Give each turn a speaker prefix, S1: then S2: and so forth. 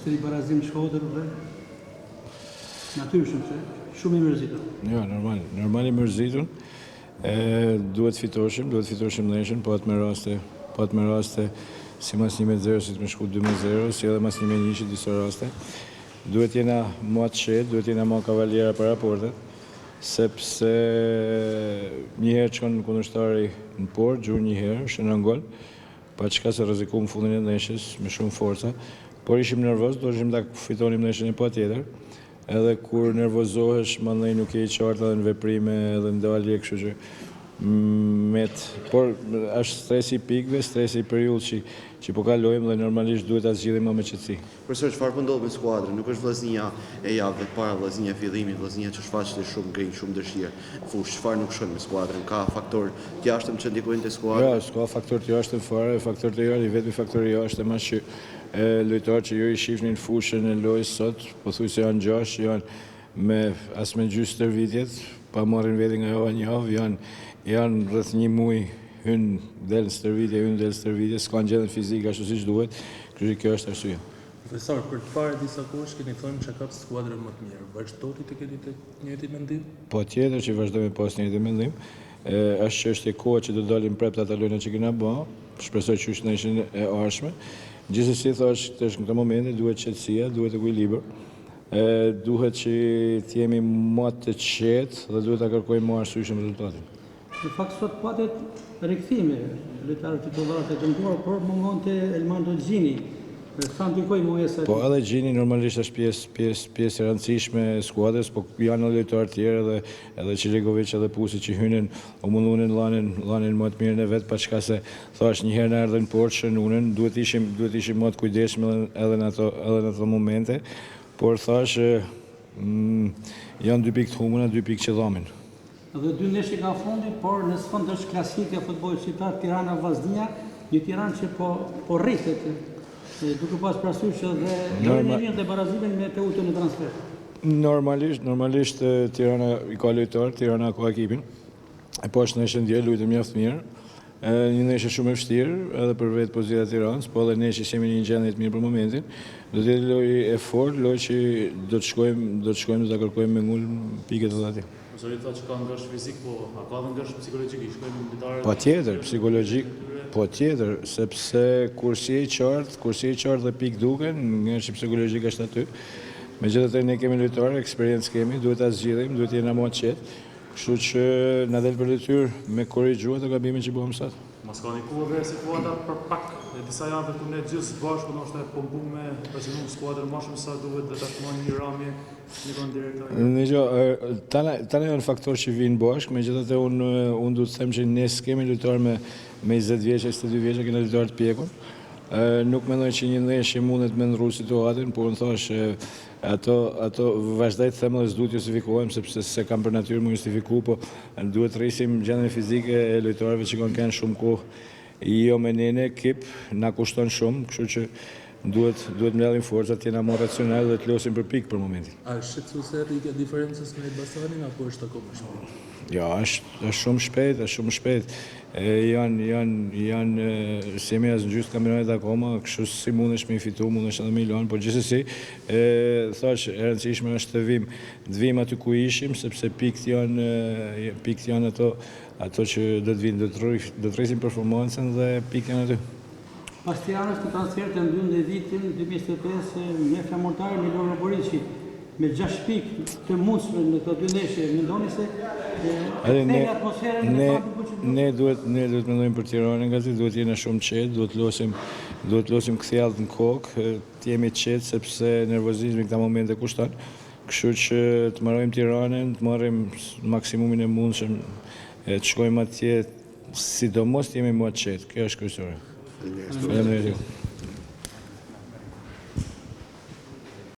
S1: Ishte një barazim Shkodër dhe natyrshëm që shumë i mërzitur.
S2: Jo, normal i mërzitur. Duhet fitoshim neshën, po atë me raste si mas 1-0, si të me shku 2-0, si edhe mas 1-1 që disa raste. Duhet jena ma të shetë, duhet jena ma kavaljera për raportet, sepse njëherë që kanë kundërshtari në por, gjurë njëherë, shënë në ngol, pa qka se rreziku në fundin e neshës me shumë forca, por ishim nervoz, do ishim ta fitonim neshën e pa tjetër, edhe kur nervozohesh, mandej nuk e i qartë edhe në veprime edhe në dalje, kështu që por është stresi i pikëve, stresi i periudhë që po kalojmë dhe normalisht duhet ta zgjidhim me qetësi.
S3: Profesor, çfarë po ndodh me skuadrën? Nuk është vllaznia e javëve të para, vllaznia e fillimit, vllaznia që shfaqet shumë grinj, shumë dëshirë. Fush, çfarë nuk shkon me skuadrën? Ka faktor të jashtëm që ndikojnë te skuadra?
S2: Jo, s'ka faktor të jashtëm fare, faktor të jashtëm, vetëm faktori i jashtëm është që lojtarët që ju i shihnin në fushën e lojës sot, pothuajse janë 6, janë as me gjysmë stërvitjet, pa marrin veti nga java një javë, janë rreth një muaj hynë del stërvitje, s'kanë gjendjen fizike ashtu siç duhet, kështu që kjo është arsyeja.
S4: Profesor, për të parë disa kohësh keni thënë që ka skuadrën më të mirë. Vazhdoni të keni të njëjtin mendim?
S2: Patjetër që vazhdojmë pas njëjtin mendim. Është çështje kohe që do dalim prapë ata lojna që kena bë, shpresoj që është neshën e ardhshme. Gjithsesi thash tash në këtë moment duhet qetësia, duhet ekuilibër. Duhet që të jemi më të qetë dhe duhet ta kërkojmë më arsyeshëm rezultatin.
S1: Në fakt sot patet rikthime lojtarë titullarë të dëmtuar, por mungonte Elmando Gjini. Sa ndikoi mungesa? Po
S2: edhe Gjini normalisht është pjesë e rëndësishme e skuadrës, po janë lojtarë tjerë edhe Çilegović edhe Pusi që hynën o mundunin lanin më të mirën e vet, pa çka se thash një herë na erdhën poshtë shënunën, duhet ishim më të kujdesshëm edhe në ato momente, por thash janë 2 pikë të humuna, 2 pikë që dhamin.
S1: Dhe 2 ndeshje nga fundi, por në sfond është klasike futbollit shqiptar, Tirana-Vllaznia, një Tiranë që po rritet, duke pas parasysh edhe lojën e barazimin me PU-n në transfer.
S2: Normalisht Tirana i ka lojtar, Tirana ka ekipin. Po është neshë ndje, luajtë mjaft mirë. Një neshë shumë e vështirë, edhe për vetë pozita e Tiranës, po edhe neshë që jemi një gjendje të mirë për momentin. Do të jetë lojë e fortë, lojë që do të shkojmë të kërkojmë me ngul pikët e atij.
S4: Profesori tha që ka ngërsh fizik, po a ka dhe ngërsh psikologjik?
S2: Patjetër, psikologjik, patjetër, sepse kursi i qartë dhe pikë duken, ngërshi psikologjik është aty. Megjithatë ne kemi lojtarë, eksperiencë kemi, duhet ta zgjidhim, duhet jena më të qetë. Kështu që na del për detyrë me korrigjuar të gabimin që bëhem sot.
S4: Mas ka një kohë verë situata për pak e disa javë ku ne gjithë bashkë ndoshta e pompuam me presionuar skuadrën më shumë sa duhet dhe tashmoni një ramje një direktor.
S2: Tani janë faktorë që vinë bashkë, megjithatë unë duhet të them që ne s'kemi lojtarë me 20 vjeç, 22 vjeç, kemi lojtarë të pjekur. Nuk mendoj që një ndeshje mundet me ndrru situatin, por unë thash ato vazhdoj të them edhe s'duhet justifikohem sepse se kam për natyrë më justifiku, po duhet të rrisim gjendjen fizike e lojtarëve që kanë shumë kohë jo me ne në ekip, na kushton shumë, kështu që duhet mbledhim forcat, jena më racional dhe të losim për pikë për momentin.
S4: A është shqetësuese rritja e diferencës me Elbasanin apo është akoma shpejt?
S2: Ja, është shumë shpejt. Janë semi as në gjysmë kampionatit akoma, kështu si mundesh me i fitu, mundesh edhe me i lanë, por gjithsesi thash e rëndësishme është të vim aty ku ishim, sepse pikët janë ato që do të vinë, do të rrisim performancën dhe pikët janë aty.
S1: Pas Tiranës në transfer të mbyllën në vitin 2025 me flamurtari Milor Roborici, me 6 pikë të mundshme në këto 2 ndeshje, mendoni se
S2: ne duhet mendojmë për Tiranën, nga duhet jena shumë qetë, duhet losim kthjellët në kokë, të jemi qetë sepse nervozizmi këta momente kushton. Kështu që të marrojmë Tiranën, të marrim maksimumin e mundshëm, të shkojmë atje, sidomos të jemi më të qetë. Kjo është kryesore. Faleminderit.